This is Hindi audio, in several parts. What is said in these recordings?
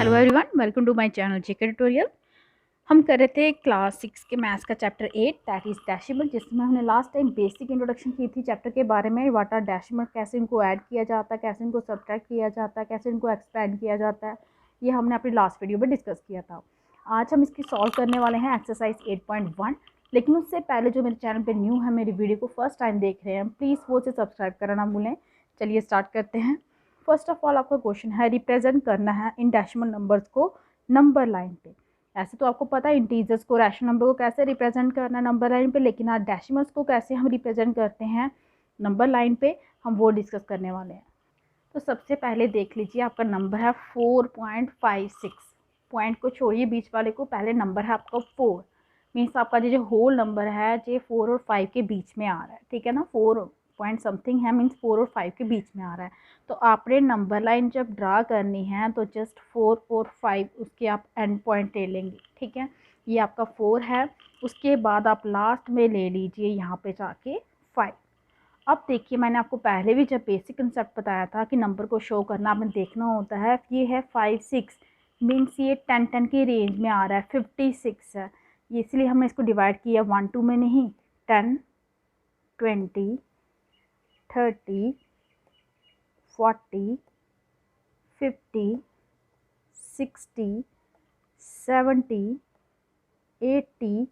Hello everyone, welcome to my channel JK tutorial. हम कर रहे थे क्लास 6 के मैथ्स का चैप्टर 8 दैट इज़ डेसिमल, जिसमें हमने लास्ट टाइम बेसिक इंट्रोडक्शन की थी चैप्टर के बारे में। व्हाट आर डेसिमल, कैसे इनको ऐड किया जाता है, कैसे इनको सब्ट्रैक्ट किया जाता है, कैसे इनको एक्सपेंड किया जाता है, ये हमने अपनी लास्ट वीडियो में डिस्कस किया था। आज हम इसकी सॉल्व करने वाले हैं एक्सरसाइज 8.1। लेकिन उससे पहले जो मेरे चैनल पर न्यू है, मेरी वीडियो को फर्स्ट टाइम देख रहे हैं, प्लीज़ वो से सब्सक्राइब करना ना भूलें। चलिए स्टार्ट करते हैं। फर्स्ट ऑफ ऑल आपका क्वेश्चन है, रिप्रेजेंट करना है इन डेसिमल नंबर्स को नंबर लाइन पे। ऐसे तो आपको पता है इंटीजर्स को, रैशनल नंबर को कैसे रिप्रेजेंट करना है नंबर लाइन पे, लेकिन आज डेसिमल्स को कैसे हम रिप्रेजेंट करते हैं नंबर लाइन पे, हम वो डिस्कस करने वाले हैं। तो सबसे पहले देख लीजिए, आपका नंबर है 4.56। पॉइंट को छोड़िए बीच वाले को, पहले नंबर है आपका 4। मीन्स आपका जो होल नंबर है जो 4 और 5 के बीच में आ रहा है, ठीक है ना। 4 पॉइंट समथिंग है, मीन्स 4 और 5 के बीच में आ रहा है। तो आपने नंबर लाइन जब ड्रा करनी है तो जस्ट 4 और 5 उसके आप एंड पॉइंट ले लेंगे, ठीक है। ये आपका 4 है, उसके बाद आप लास्ट में ले लीजिए यहाँ पे जाके 5। अब देखिए, मैंने आपको पहले भी जब बेसिक कंसेप्ट बताया था कि नंबर को शो करना आपने देखना होता है। ये है 5 6, मीन्स ये 10 की रेंज में आ रहा है, 56 है ये, इसलिए हमने इसको डिवाइड किया 1 2 में नहीं। 10 20 30 40 50 60 70 80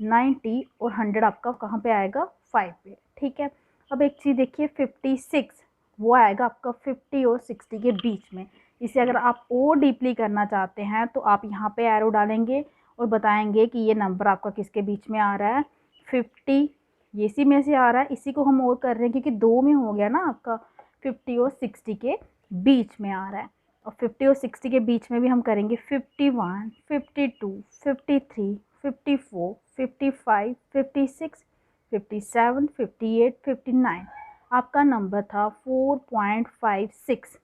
90 और 100 आपका कहाँ पे आएगा, 5 पे, ठीक है। अब एक चीज़ देखिए, 56 वो आएगा आपका 50 और 60 के बीच में। इसे अगर आप और डीपली करना चाहते हैं तो आप यहाँ पे एरो डालेंगे और बताएंगे कि ये नंबर आपका किसके बीच में आ रहा है। 50 ये इसी में से आ रहा है, इसी को हम और कर रहे हैं क्योंकि 2 में हो गया ना आपका। 50 और 60 के बीच में आ रहा है, और 50 और 60 के बीच में भी हम करेंगे 51 52 53 54 55 56 57 58 59। आपका नंबर था 4.56।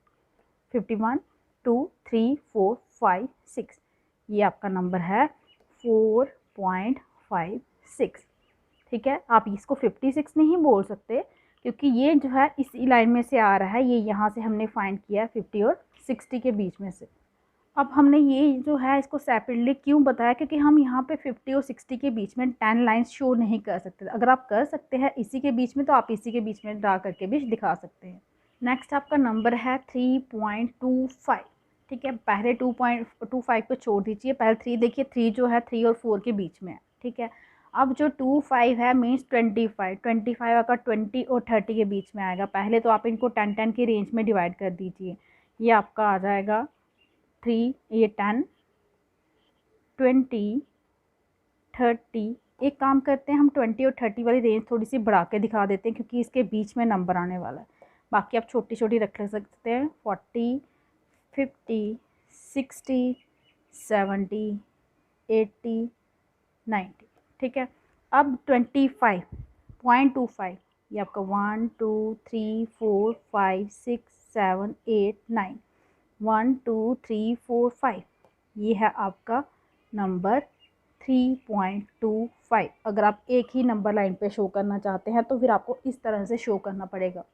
51 2 3 4 5 6, ये आपका नंबर है 4.56, ठीक है। आप इसको 56 नहीं बोल सकते क्योंकि ये जो है इसी लाइन में से आ रहा है, ये यहाँ से हमने फाइंड किया है 50 और 60 के बीच में से। अब हमने ये जो है इसको सेपरेटली क्यों बताया, क्योंकि हम यहाँ पे 50 और 60 के बीच में 10 लाइंस शो नहीं कर सकते। अगर आप कर सकते हैं इसी के बीच में तो आप इसी के बीच में ड्रा करके भी दिखा सकते हैं। नेक्स्ट आपका नंबर है 3.25, ठीक है। पहले 2.25 को छोड़ दीजिए, पहले 3 देखिए, 3 जो है 3 और 4 के बीच में है, ठीक है। अब जो 25 है मीन्स 25 आपका 20 और 30 के बीच में आएगा। पहले तो आप इनको 10 की रेंज में डिवाइड कर दीजिए, ये आपका आ जाएगा 3, ये 10 20 30। एक काम करते हैं, हम 20 और 30 वाली रेंज थोड़ी सी बढ़ा के दिखा देते हैं क्योंकि इसके बीच में नंबर आने वाला है। बाकी आप छोटी छोटी रख सकते हैं, 40 50 60 70 80 90, ठीक है। अब 25.25, ये आपका 1 2 3 4 5 6 7 8 9, 1 2 3 4 5, ये है आपका नंबर 3.25। अगर आप एक ही नंबर लाइन पे शो करना चाहते हैं तो फिर आपको इस तरह से शो करना पड़ेगा।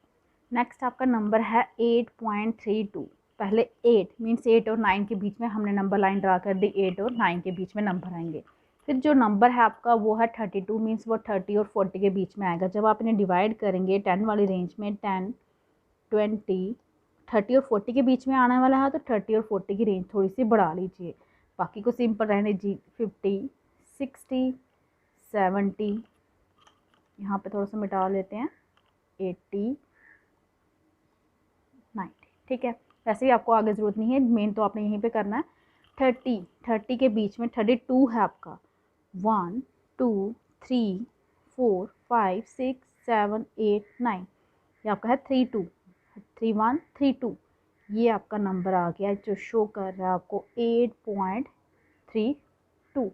नेक्स्ट आपका नंबर है 8.32। पहले 8 मीन्स 8 और 9 के बीच में हमने नंबर लाइन ड्रा कर दी, 8 और 9 के बीच में नंबर आएंगे। फिर जो नंबर है आपका वो है 32, मीन्स वो 30 और 40 के बीच में आएगा। जब आप इन्हें डिवाइड करेंगे 10 वाली रेंज में, 10 20 30 और 40 के बीच में आने वाला है, तो 30 और 40 की रेंज थोड़ी सी बढ़ा लीजिए, बाकी को सिंपल रहने जी। 50 60 70, यहाँ पे थोड़ा सा मिटा लेते हैं, 80 90, ठीक है। वैसे ही आपको आगे ज़रूरत नहीं है, मेन तो आपने यहीं पे करना है। 30 के बीच में 32 है आपका, 1 2 3 4 5 6 7 8 9, ये आपका है 32 31 32, ये आपका नंबर आ गया जो शो कर रहा है आपको 8.32।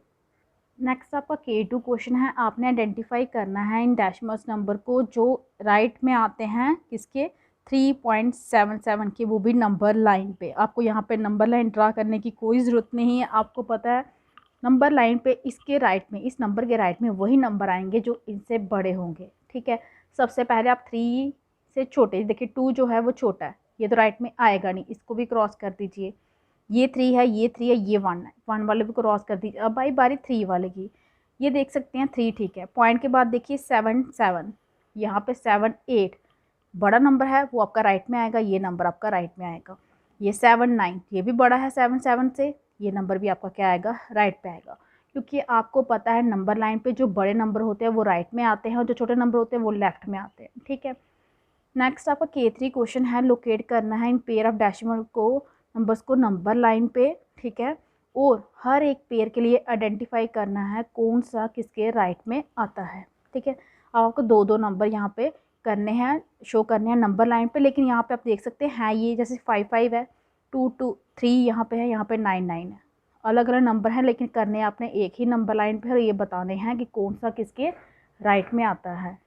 नेक्स्ट आपका K2 क्वेश्चन है, आपने आइडेंटिफाई करना है इन डेसिमल्स नंबर को जो राइट में आते हैं किसके, 3.77 के, वो भी नंबर लाइन पे। आपको यहाँ पे नंबर लाइन ड्रा करने की कोई ज़रूरत नहीं है, आपको पता है नंबर लाइन पे इसके राइट में, इस नंबर के राइट में वही नंबर आएंगे जो इनसे बड़े होंगे, ठीक है। सबसे पहले आप 3 से छोटे, देखिए 2 जो है वो छोटा है, ये तो राइट में आएगा नहीं, इसको भी क्रॉस कर दीजिए। ये 3 है, ये 3 है, ये 1 है, 1 वाले को क्रॉस कर दीजिए। अब आई बारी 3 वाले की, ये देख सकते हैं 3 ठीक है। पॉइंट के बाद देखिए 7 7, यहाँ पे 7 8 बड़ा नंबर है वो आपका राइट में आएगा, ये नंबर आपका राइट में आएगा। ये 7 9 ये भी बड़ा है 7 7 से, ये नंबर भी आपका क्या आएगा, राइट पे आएगा। क्योंकि आपको पता है नंबर लाइन पे जो बड़े नंबर होते हैं वो राइट में आते हैं और जो छोटे नंबर होते हैं वो लेफ्ट में आते हैं, ठीक है। नेक्स्ट आपका K3 क्वेश्चन है, लोकेट करना है इन पेयर ऑफ डेसिमल को नंबर्स को नंबर लाइन पे, ठीक है, और हर एक पेयर के लिए आइडेंटिफाई करना है कौन सा किसके राइट में आता है, ठीक है। अब आपको दो दो नंबर यहाँ पे करने हैं, शो करने हैं नंबर लाइन पे, लेकिन यहाँ पे आप देख सकते हैं ये जैसे 5 5 है, 2 2 3 यहाँ पे है, यहाँ पे 9 9 है, अलग अलग नंबर हैं लेकिन करने आपने एक ही नंबर लाइन पे और ये बताने हैं कि कौन सा किसके राइट में आता है।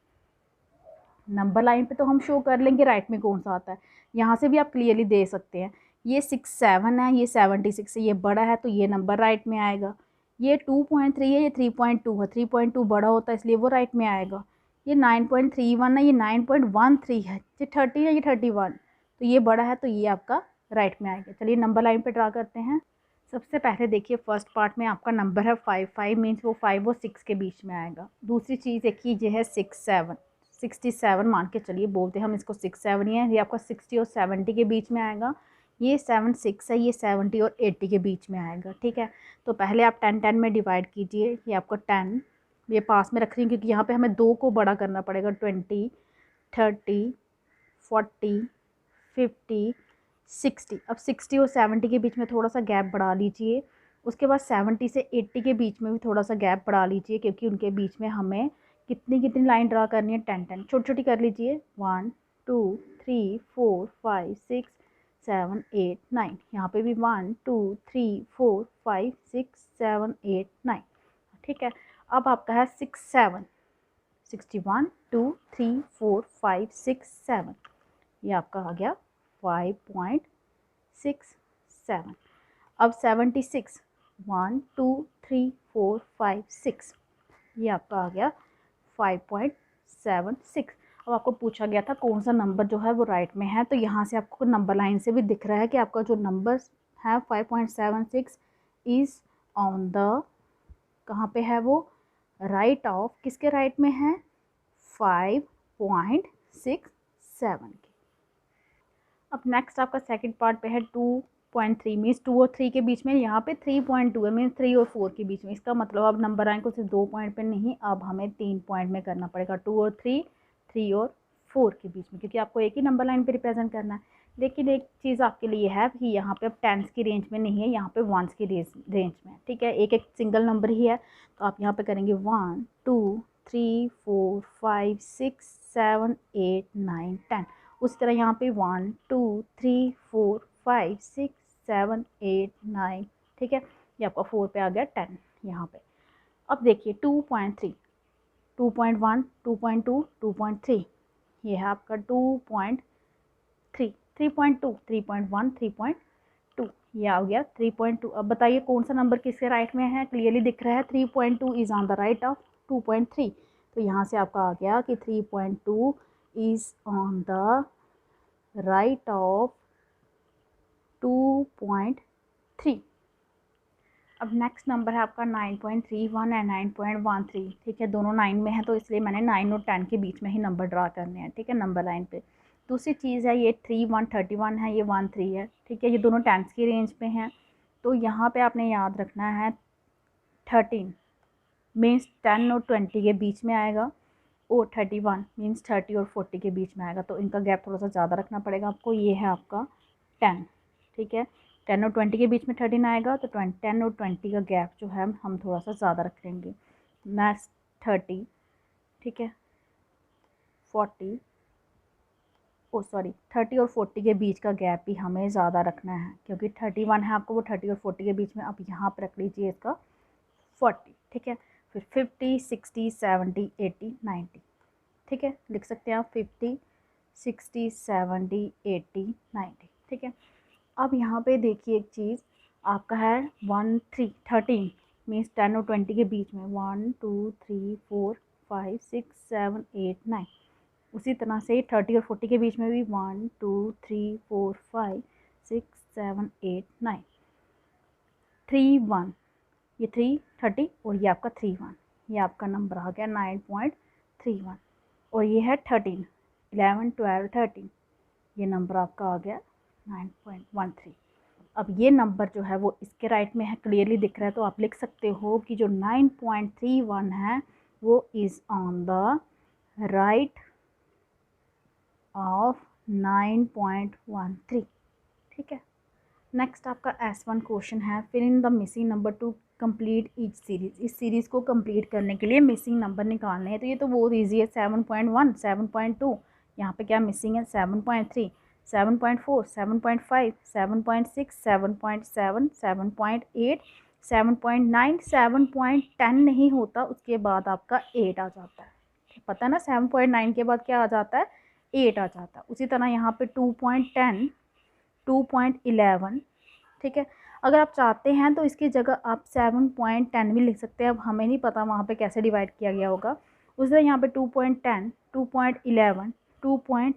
नंबर लाइन पे तो हम शो कर लेंगे राइट में कौन सा आता है, यहाँ से भी आप क्लियरली दे सकते हैं। ये 6 7 है, ये 76 है, ये बड़ा है तो ये नंबर राइट में आएगा। ये 2.3 है, ये 3.2 है, 3.2 बड़ा होता है इसलिए वो राइट में आएगा। ये 9.31 है, ये 9.13 है, ये 30 है, ये 31, तो ये बड़ा है तो ये आपका राइट में आएगा। चलिए नंबर लाइन पे ड्रा करते हैं। सबसे पहले देखिए फर्स्ट पार्ट में आपका नंबर है 5 5 मीन्स वो 5 और 6 के बीच में आएगा। दूसरी चीज़ देखिए ये है 6 7 67 मान के चलिए, बोलते हैं हम इसको 6 7 ही है, ये आपका 60 और 70 के बीच में आएगा। ये 7 6 है, ये 70 और 80 के बीच में आएगा, ठीक है। तो पहले आप 10 10 में डिवाइड कीजिए, ये आपका 10 ये पास में रख रही हूँ क्योंकि यहाँ पे हमें 2 को बड़ा करना पड़ेगा। 20 30 40 50 60, अब 60 और 70 के बीच में थोड़ा सा गैप बढ़ा लीजिए। उसके बाद 70 से 80 के बीच में भी थोड़ा सा गैप बढ़ा लीजिए क्योंकि उनके बीच में हमें कितनी कितनी लाइन ड्रा करनी है, 10 10 छोटी छोटी कर लीजिए। 1 2 3 4 5 6 7 8 9, यहाँ पे भी 1 2 3 4 5 6 7 8 9, ठीक है। अब आपका है 6 7 61 2 3 4 5 6 7, ये आपका आ गया 5.67। अब 76 1 2 3 4 5 6, ये आपका आ गया 5.76। अब आपको पूछा गया था कौन सा नंबर जो है वो राइट में है, तो यहाँ से आपको नंबर लाइन से भी दिख रहा है कि आपका जो नंबर है 5.76 इज़ ऑन द, कहाँ पे है वो, राइट ऑफ, किसके राइट में है, 5.67 के। अब नेक्स्ट आपका सेकंड पार्ट पे है 2.3 मीन्स 2 और 3 के बीच में, यहाँ पे 3.2 है मीन्स 3 और 4 के बीच में। इसका मतलब अब नंबर लाइन को सिर्फ 2 पॉइंट पे नहीं, अब हमें 3 पॉइंट में करना पड़ेगा, 2 और 3 3 और 4 के बीच में, क्योंकि आपको एक ही नंबर लाइन पे रिप्रेजेंट करना है। लेकिन एक चीज़ आपके लिए है कि यहाँ पे अब टेंस की रेंज में नहीं है, यहाँ पे वंस की रेंज में, ठीक है। एक एक सिंगल नंबर ही है, तो आप यहाँ पे करेंगे 1 2 3 4 5 6 7 8 9 10। उसी तरह यहाँ पे 1 2 3 4 5 6 7 8 9, ठीक है। ये आपका 4 पे आ गया 10 यहाँ पे। अब देखिए 2.3 2.1 2.2 2.3, ये है आपका 2.3 3.2 3.1 3.2, ये आ गया 3.2। अब बताइए कौन सा नंबर किसके राइट में है, क्लियरली दिख रहा है 3.2 is on the right of 2.3, तो यहाँ से आपका आ गया कि 3.2 is on the right of 2.3। अब नेक्स्ट नंबर है आपका 9.31 एंड 9.13, ठीक है। दोनों 9 में है तो इसलिए मैंने 9 और 10 के बीच में ही नंबर ड्रा करने हैं, ठीक है, नंबर लाइन पे। दूसरी चीज़ है ये 3 1 31 है, ये 1 3 है, ठीक है। ये दोनों टेंस की रेंज पे हैं, तो यहाँ पे आपने याद रखना है 13 मीन्स 10 और 20 के बीच में आएगा, और 31 मीन्स 30 और 40 के बीच में आएगा, तो इनका गैप थोड़ा सा ज़्यादा रखना पड़ेगा आपको। ये है आपका 10, ठीक है। 10 और 20 के बीच में 13 आएगा, तो 10 और 20 का गैप जो है हम थोड़ा सा ज़्यादा रख लेंगे। नेक्स्ट 30, ठीक है, 40 30 और 40 के बीच का गैप भी हमें ज़्यादा रखना है, क्योंकि 31 है आपको, वो 30 और 40 के बीच में, आप यहाँ पर रख लीजिए इसका 40, ठीक है। फिर 50 60 70 80 90, ठीक है, लिख सकते हैं आप 50 60 70 80 90, ठीक है। अब यहाँ पे देखिए एक चीज़ आपका है 1 3 13 मीन्स 10 और 20 के बीच में 1 2 3 4 5 6 7 8 9। उसी तरह से 30 और 40 के बीच में भी 1 2 3 4 5 6 7 8 9। 3 1, ये 3 30 और ये आपका 3 1, ये आपका नंबर आ गया 9.31। और ये है 13, 11 12 13, ये नंबर आपका आ गया 9.13। अब ये नंबर जो है वो इसके राइट में है, क्लियरली दिख रहा है, तो आप लिख सकते हो कि जो 9.31 है वो is on the right of 9.13। ठीक है। नेक्स्ट आपका S1 क्वेश्चन है, fill in the missing number to complete each series. इस सीरीज़ को कंप्लीट करने के लिए मिसिंग नंबर निकालने हैं, तो ये तो बहुत ईजी है। 7.1, 7.2, यहाँ पे क्या मिसिंग है 7.3, 7.4, 7.5, 7.6, 7.7, 7.8, 7.9, 7.10 नहीं होता, उसके बाद आपका 8 आ जाता है। पता है ना, 7.9 के बाद क्या आ जाता है, 8 आ जाता है। उसी तरह यहाँ पे 2.10, 2.11, ठीक है। अगर आप चाहते हैं तो इसकी जगह आप 7.10 भी लिख सकते हैं। अब हमें नहीं पता वहाँ पे कैसे डिवाइड किया गया होगा। उसी तरह यहाँ पे 2.10, 2.11, 2.12,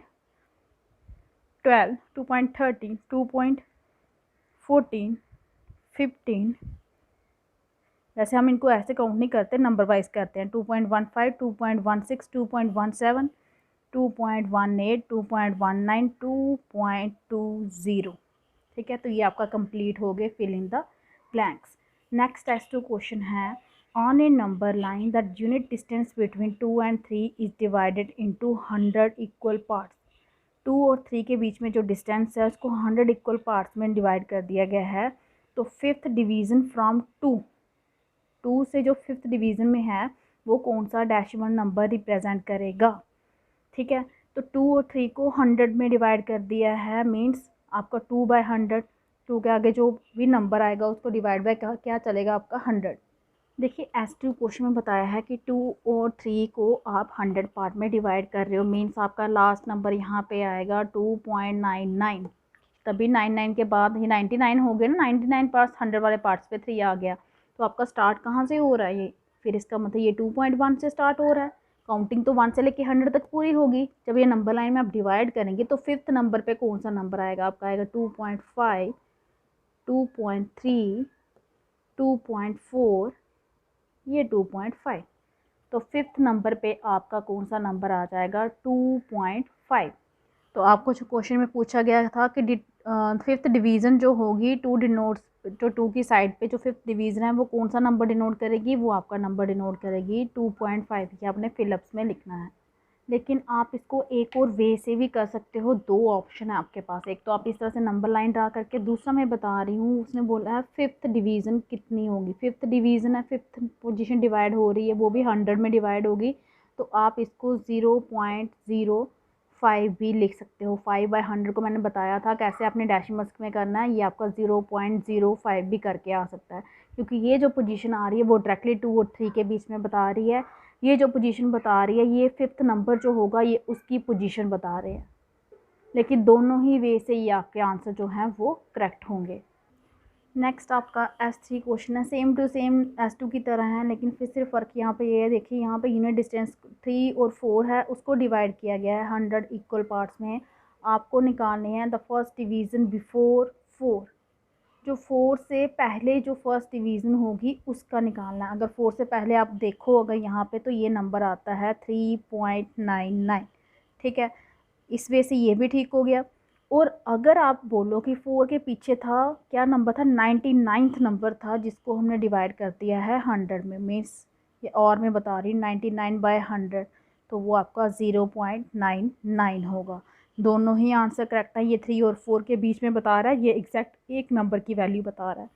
2.13, 2.14, 15, वैसे हम इनको ऐसे काउंट नहीं करते, नंबर वाइज करते हैं। 2.15, 2.16, 2.17, 2.18, 2.19, 2.20। ठीक है, तो ये आपका कंप्लीट हो गए fill in the blanks. Next S2 question है, on a number line that unit distance between 2 and 3 is divided into 100 equal parts. 2 और 3 के बीच में जो डिस्टेंस है उसको 100 इक्वल पार्ट्स में डिवाइड कर दिया गया है। तो फिफ्थ डिवीज़न फ्रॉम 2 से जो फिफ्थ डिवीज़न में है वो कौन सा डेसिमल नंबर रिप्रेजेंट करेगा। ठीक है, तो 2 और 3 को 100 में डिवाइड कर दिया है, मीन्स आपका 2/100, 2 के आगे जो भी नंबर आएगा उसको डिवाइड बाय क्या चलेगा आपका 100। देखिए S2 क्वेश्चन में बताया है कि 2 और 3 को आप 100 पार्ट में डिवाइड कर रहे हो, मीन्स आपका लास्ट नंबर यहाँ पे आएगा 2.99। तभी 99 के बाद ये 99 हो गया ना, 99 पार्ट्स 100 वाले पार्ट्स पे 3 आ गया, तो आपका स्टार्ट कहाँ से हो रहा है ये, फिर इसका मतलब ये 2.1 से स्टार्ट हो रहा है। काउंटिंग तो 1 से लेके 100 तक पूरी होगी। जब ये नंबर लाइन में आप डिवाइड करेंगे तो फिफ्थ नंबर पे कौन सा नंबर आएगा आपका, आएगा 2.5, 2.3, 2.4, ये 2.5। तो फिफ्थ नंबर पे आपका कौन सा नंबर आ जाएगा 2.5। तो आपको जो क्वेश्चन में पूछा गया था कि फिफ्थ डिवीज़न जो होगी 2 डिनोट्स, जो 2 की साइड पे जो फिफ्थ डिवीज़न है वो कौन सा नंबर डिनोट करेगी, वो आपका नंबर डिनोट करेगी 2.5। ये आपने फिलअप्स में लिखना है। लेकिन आप इसको एक और वे से भी कर सकते हो, 2 ऑप्शन है आपके पास। एक तो आप इस तरह से नंबर लाइन ड्रा करके, दूसरा मैं बता रही हूँ, उसने बोला है फिफ्थ डिवीज़न कितनी होगी। फिफ्थ डिवीज़न है, फिफ्थ पोजीशन डिवाइड हो रही है, वो भी 100 में डिवाइड होगी, तो आप इसको 0.05 भी लिख सकते हो। 5/100 को मैंने बताया था कैसे आपने डेसिमल्स में करना है, ये आपका 0.05 भी करके आ सकता है, क्योंकि ये जो पोजीशन आ रही है वो डायरेक्टली 2 और 3 के बीच में बता रही है। ये जो पोजीशन बता रही है ये फिफ्थ नंबर जो होगा ये उसकी पोजीशन बता रहे हैं। लेकिन दोनों ही वे से ये आपके आंसर जो हैं वो करेक्ट होंगे। नेक्स्ट आपका S3 क्वेश्चन है, सेम टू सेम S2 की तरह है, लेकिन फिर सिर्फ फ़र्क यहाँ पे ये है, देखिए यहाँ पे यूनिट डिस्टेंस 3 और 4 है, उसको डिवाइड किया गया है 100 इक्वल पार्ट्स में। आपको निकालने हैं द फर्स्ट डिवीज़न बिफोर 4। जो 4 से पहले जो फर्स्ट डिवीज़न होगी उसका निकालना है। अगर 4 से पहले आप देखो अगर यहाँ पे, तो ये नंबर आता है 3.99। ठीक है, इस वे से ये भी ठीक हो गया। और अगर आप बोलो कि 4 के पीछे था, क्या नंबर था, 99th नंबर था, जिसको हमने डिवाइड कर दिया है 100 में, मीन्स ये और मैं बता रही हूँ 99/100, तो वो आपका 0.99 होगा। दोनों ही आंसर करेक्ट है। ये 3 और 4 के बीच में बता रहा है, ये एग्जैक्ट एक नंबर की वैल्यू बता रहा है।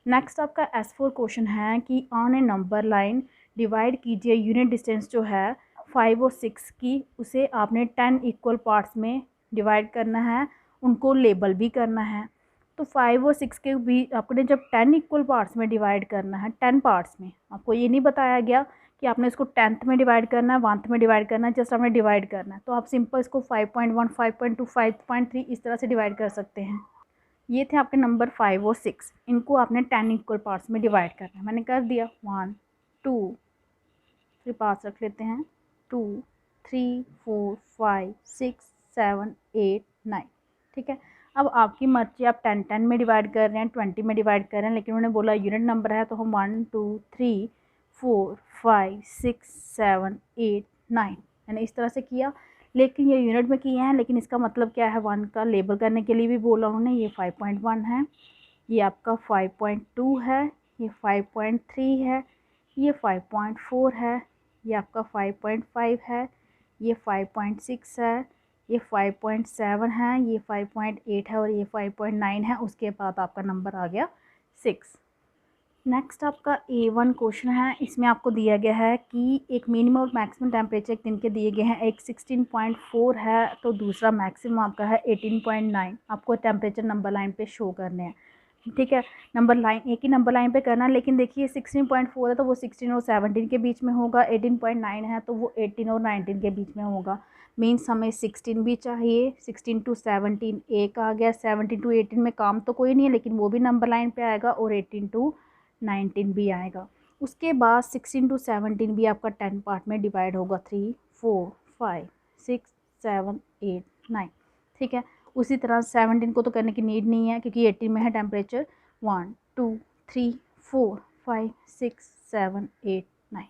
नेक्स्ट आपका S4 क्वेश्चन है कि on a number line divide कीजिए यूनिट डिस्टेंस जो है 5 और 6 की, उसे आपने 10 इक्वल पार्ट्स में डिवाइड करना है, उनको लेबल भी करना है। तो 5 और 6 के भी आपने जब 10 इक्वल पार्ट्स में डिवाइड करना है, 10 पार्ट्स में, आपको ये नहीं बताया गया कि आपने इसको 10th में डिवाइड करना है, 1th में डिवाइड करना है, जस्ट आपने डिवाइड करना है। तो आप सिंपल इसको 5.1, 5.2, 5.3 इस तरह से डिवाइड कर सकते हैं। ये थे आपके नंबर 5 और 6, इनको आपने 10 इक्वल पार्ट्स में डिवाइड करना है। मैंने कर दिया 1 2, फिर पास रख लेते हैं 2 3 4 5 6 7 8 9। ठीक है, अब आपकी मर्जी, आप 10 में डिवाइड कर रहे हैं, 20 में डिवाइड कर रहे हैं, लेकिन उन्होंने बोला यूनिट नंबर है तो हम 1 2 3 4 5 6 7 8 9 मैंने इस तरह से किया। लेकिन ये यूनिट में किए हैं, लेकिन इसका मतलब क्या है, 1 का लेबल करने के लिए भी बोला उन्होंने। ये 5.1 है, ये आपका 5.2 है, ये 5.3 है, ये 5.4 है, ये आपका 5.5 है, ये 5.6 है, ये 5.7 है, ये 5.8 है और ये 5.9 है। उसके बाद आपका नंबर आ गया 6। नेक्स्ट आपका A1 क्वेश्चन है। इसमें आपको दिया गया है कि एक मिनिमम और मैक्सिमम टेम्परेचर एक दिन के दिए गए हैं। एक 16.4 है तो दूसरा मैक्सिमम आपका है 18.9। आपको टेम्परेचर नंबर लाइन पे शो करने हैं, ठीक है। नंबर लाइन एक ही नंबर लाइन पे करना है, लेकिन देखिए 16.4 है तो वो 16 और 17 के बीच में होगा। 18.9 है तो वो 18 और 19 के बीच में होगा। मीन्स हमें 16 भी चाहिए। 16 to 17 एक आ गया, 17 to 18 में काम तो कोई नहीं है, लेकिन वो भी नंबर लाइन पे आएगा, और 18 to 19 भी आएगा। उसके बाद 16 to 17 भी आपका 10 पार्ट में डिवाइड होगा, 3 4 5 6 7 8 9, ठीक है। उसी तरह 17 को तो करने की नीड नहीं है क्योंकि 18 में है टेम्परेचर। 1 2 3 4 5 6 7 8 9,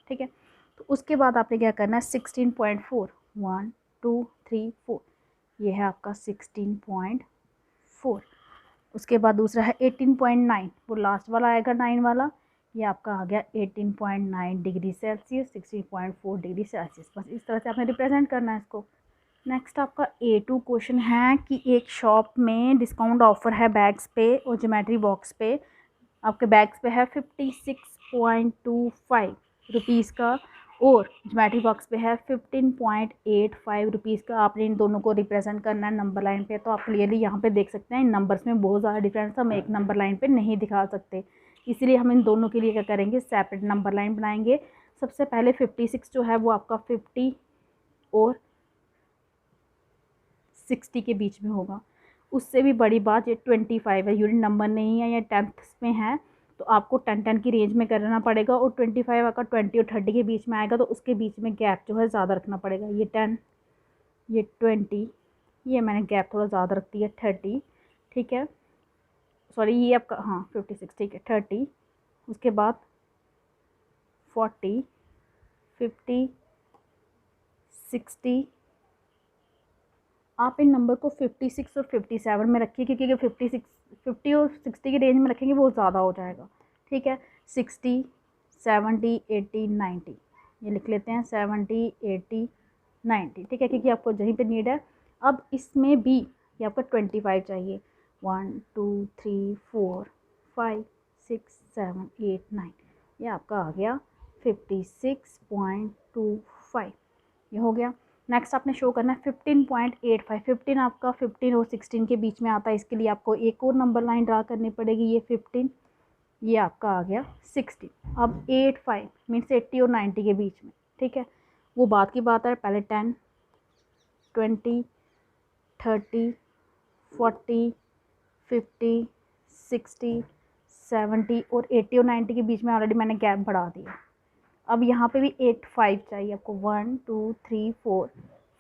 ठीक है। तो उसके बाद आपने क्या करना है, 16.4 1 2 3 4, ये है आपका 16.4। उसके बाद दूसरा है 18.9, वो लास्ट वाला आएगा 9 वाला, ये आपका आ गया 18.9 डिग्री सेल्सियस, 16.4 डिग्री सेल्सियस। बस इस तरह से आपने रिप्रेजेंट करना है इसको। नेक्स्ट आपका A2 क्वेश्चन है कि एक शॉप में डिस्काउंट ऑफर है बैग्स पे और ज्योमेट्री बॉक्स पे। आपके बैग्स पे है 56.25 रुपीज़ का और ज्योमेट्री बॉक्स पे है 15.85 रुपीज़ का। आपने इन दोनों को रिप्रेजेंट करना है नंबर लाइन पे। तो आप क्लियरली यहाँ पे देख सकते हैं इन नंबर्स में बहुत ज़्यादा डिफरेंस हम एक नंबर लाइन पे नहीं दिखा सकते, इसलिए हम इन दोनों के लिए क्या करेंगे, सेपरेट नंबर लाइन बनाएंगे। सबसे पहले 56 जो है वो आपका 50 और 60 के बीच में होगा। उससे भी बड़ी बात, ये 25 है, यूनिट नंबर नहीं है, या 10th में है, तो आपको 10 की रेंज में करना पड़ेगा। और 25 आपका 20 और 30 के बीच में आएगा, तो उसके बीच में गैप जो है ज़्यादा रखना पड़ेगा। ये 10, ये 20, ये मैंने गैप थोड़ा ज़्यादा रख दिया, 30, ठीक है। सॉरी, ये आपका हाँ 56, ठीक है, 30, उसके बाद 40 50 60। आप इन नंबर को 56 और 57 में रखिए, क्योंकि अगर 50 और 60 की रेंज में रखेंगे वो ज़्यादा हो जाएगा, ठीक है। 60 70 80 90, ये लिख लेते हैं, 70 80 90, ठीक है, क्योंकि आपको यहीं पे नीड है। अब इसमें भी ये आपका 25 चाहिए। 1 2 3 4 5 6 7 8 9, ये आपका आ गया 56.25, ये हो गया। नेक्स्ट आपने शो करना है 15.85। 15 आपका 15 और 16 के बीच में आता है, इसके लिए आपको एक और नंबर लाइन ड्रा करनी पड़ेगी। ये 15, ये आपका आ गया 16। अब 85 मीन्स 80 और 90 के बीच में, ठीक है, वो बात की बात है। पहले 10 20 30 40 50 60 70 और 80 और 90 के बीच में ऑलरेडी मैंने गैप बढ़ा दिया। अब यहाँ पे भी 85 चाहिए आपको। 1 2 3 4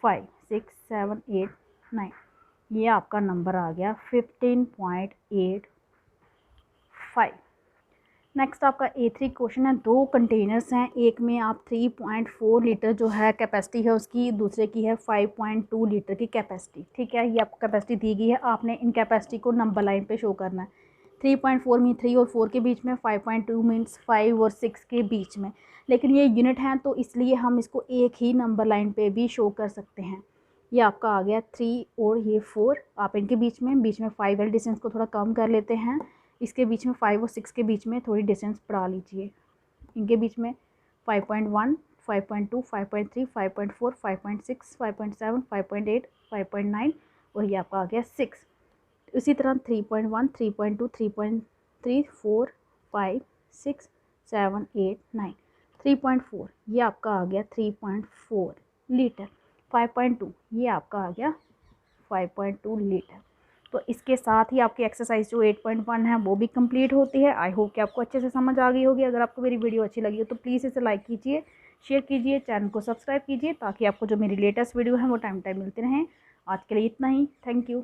5 6 7 8 9, ये आपका नंबर आ गया 15.85। नेक्स्ट आपका A3 क्वेश्चन है। दो कंटेनर्स हैं, एक में आप 3.4 लीटर जो है कैपेसिटी है उसकी, दूसरे की है 5.2 लीटर की कैपेसिटी, ठीक है। ये आपको कैपेसिटी दी गई है, आपने इन कैपेसिटी को नंबर लाइन पे शो करना है। 3.4 मीन 3 और 4 के बीच में, 5.2 मीन्स 5 और 6 के बीच में। लेकिन ये यूनिट हैं तो इसलिए हम इसको एक ही नंबर लाइन पे भी शो कर सकते हैं। ये आपका आ गया 3 और ये 4, आप इनके बीच में 5 वाले डिस्टेंस को थोड़ा कम कर लेते हैं। इसके बीच में 5 और 6 के बीच में थोड़ी डिस्टेंस बढ़ा लीजिए। इनके बीच में 5.1 5.2 5.3 5.4 5.6 5.7 5.8 5.9 और ये आपका आ गया 6। इसी तरह 3.1 3.2 3.3 4 5 6 7 8 9 3.4, ये आपका आ गया 3.4 लीटर। 5.2, ये आपका आ गया 5.2 लीटर। तो इसके साथ ही आपकी एक्सरसाइज जो 8.1 है वो भी कंप्लीट होती है। आई होप कि आपको अच्छे से समझ आ गई होगी। अगर आपको मेरी वीडियो अच्छी लगी हो तो प्लीज़ इसे लाइक कीजिए, शेयर कीजिए, चैनल को सब्सक्राइब कीजिए, ताकि आपको जो मेरी लेटेस्ट वीडियो है वो टाइम टाइम मिलते रहें। आज के लिए इतना ही, थैंक यू।